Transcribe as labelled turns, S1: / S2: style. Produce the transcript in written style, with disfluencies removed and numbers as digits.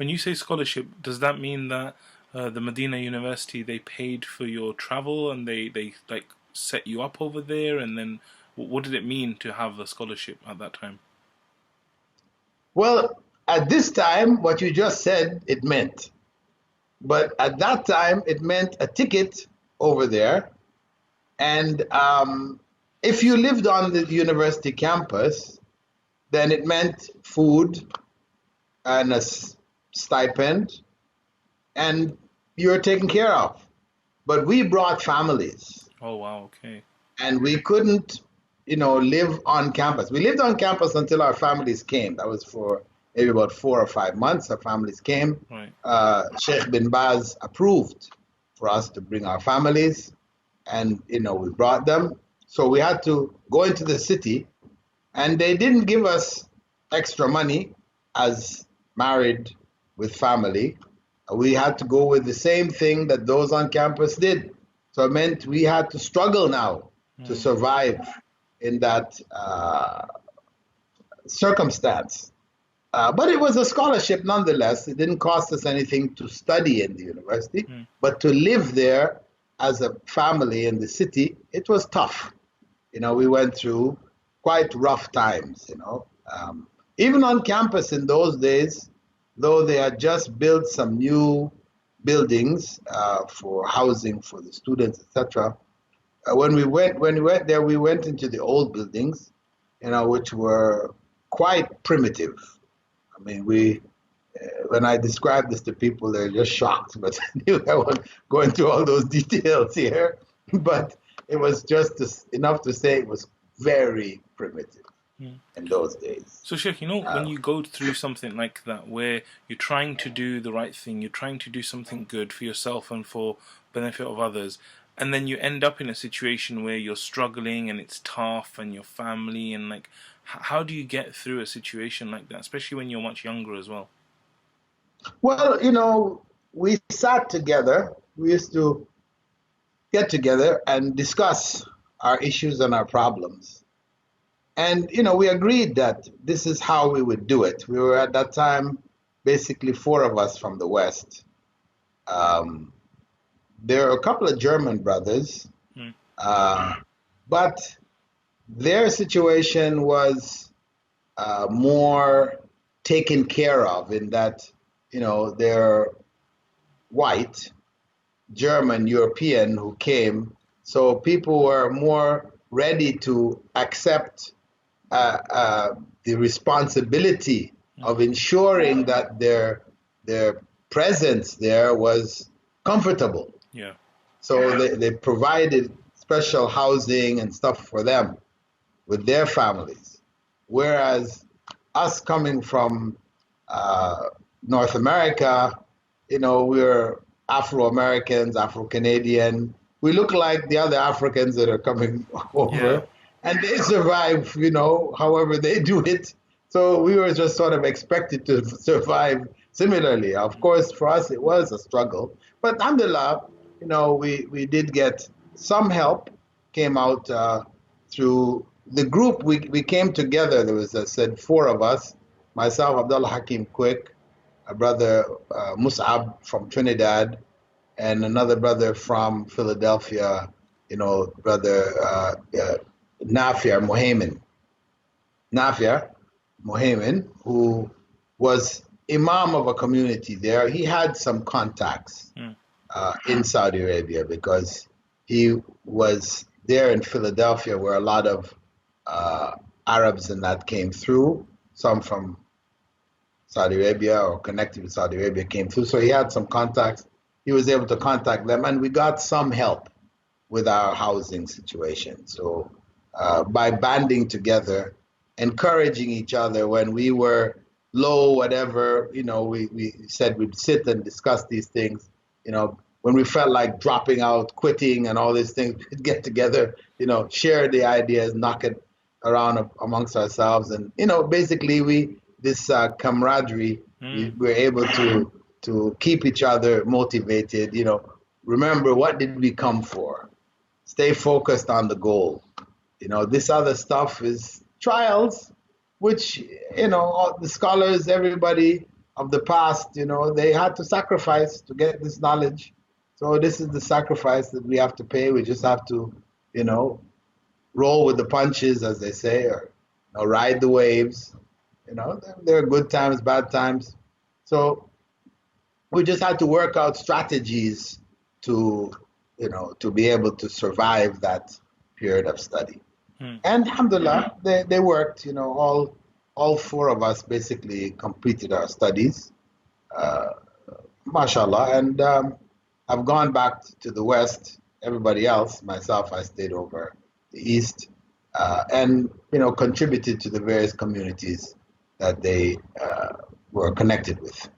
S1: When you say scholarship, does that mean that the Medina University they paid for your travel and they like set you up over there? And then what did it mean to have a scholarship at that time?
S2: Well, at this time, what you just said, it meant. But at that time, it meant a ticket over there. And if you lived on the university campus, then it meant food and a stipend, and you were taken care of. But we brought families,
S1: Oh wow, okay,
S2: and we couldn't, live on campus. We lived on campus until our families came. That was for maybe about 4 or 5 months. Our families came.
S1: right.
S2: Sheikh bin Baz approved for us to bring our families, and we brought them. So we had to go into the city, and they didn't give us extra money as married with family. We had to go with the same thing that those on campus did. So it meant we had to struggle now to
S1: Mm,
S2: survive in that circumstance. But it was a scholarship nonetheless. It didn't cost us anything to study in the university,
S1: mm,
S2: but to live there as a family in the city, it was tough. We went through quite rough times. Even on campus in those days, though they had just built some new buildings for housing for the students, etc. When we went there, we went into the old buildings, which were quite primitive. I mean, when I describe this to people, they're just shocked. But I won't go into all those details here. But it was just enough to say it was very primitive
S1: mm.
S2: in those days.
S1: So, Sheikh, when
S2: Uh,
S1: you go through something like that, where you're trying to do the right thing, you're trying to do something good for yourself and for benefit of others, and then you end up in a situation where you're struggling and it's tough and your family and like, how do you get through a situation like that, especially when you're much younger as well?
S2: well, we sat together. We used to get together and discuss our issues and our problems. And, we agreed that this is how we would do it. We were at that time basically four of us from the West. Um, there are a couple of German brothers,
S1: Mm,
S2: uh, but their situation was more taken care of in that, they're white, German, European who came. So people were more ready to accept the responsibility
S1: mm,
S2: of ensuring that their presence there was comfortable.
S1: yeah.
S2: So they provided special housing and stuff for them with their families. Whereas us coming from uh, North America, we're Afro Americans, Afro Canadian. We look like the other Africans that are coming
S1: Yeah.
S2: over, and they survive, however they do it. So we were just sort of expected to survive similarly. Of course, for us, it was a struggle, but alhamdulillah, we did get some help, came out through the group. We came together. There was, I said, four of us, myself, Abdullah Hakim Quick, a brother Mus'ab from Trinidad, and another brother from Philadelphia, brother Nafia Mohammed, who was imam of a community there. He had some contacts
S1: Mm,
S2: in Saudi Arabia because he was there in Philadelphia where a lot of Arabs and that came through, some from Saudi Arabia or connected with Saudi Arabia came through. So he had some contacts. He was able to contact them, and we got some help with our housing situation. So by banding together, encouraging each other when we were low, whatever, we said we'd sit and discuss these things. When we felt like dropping out, quitting, and all these things, we'd get together, share the ideas, knock it around amongst ourselves, and basically this camaraderie,
S1: mm,
S2: we're able to keep each other motivated. Remember, what did we come for? Stay focused on the goal. This other stuff is trials, which all the scholars, everybody of the past, you know, they had to sacrifice to get this knowledge. So this is the sacrifice that we have to pay. We just have to, you know, roll with the punches, as they say, or you know, ride the waves. You know, there are good times, bad times. So we just had to work out strategies to, you know, to be able to survive that period of study.
S1: Hmm.
S2: And alhamdulillah, they worked. You know, all four of us basically completed our studies, uh, mashallah. And I've gone back to the West. Everybody else, myself, I stayed over the East, and you know, contributed to the various communities that they were connected with.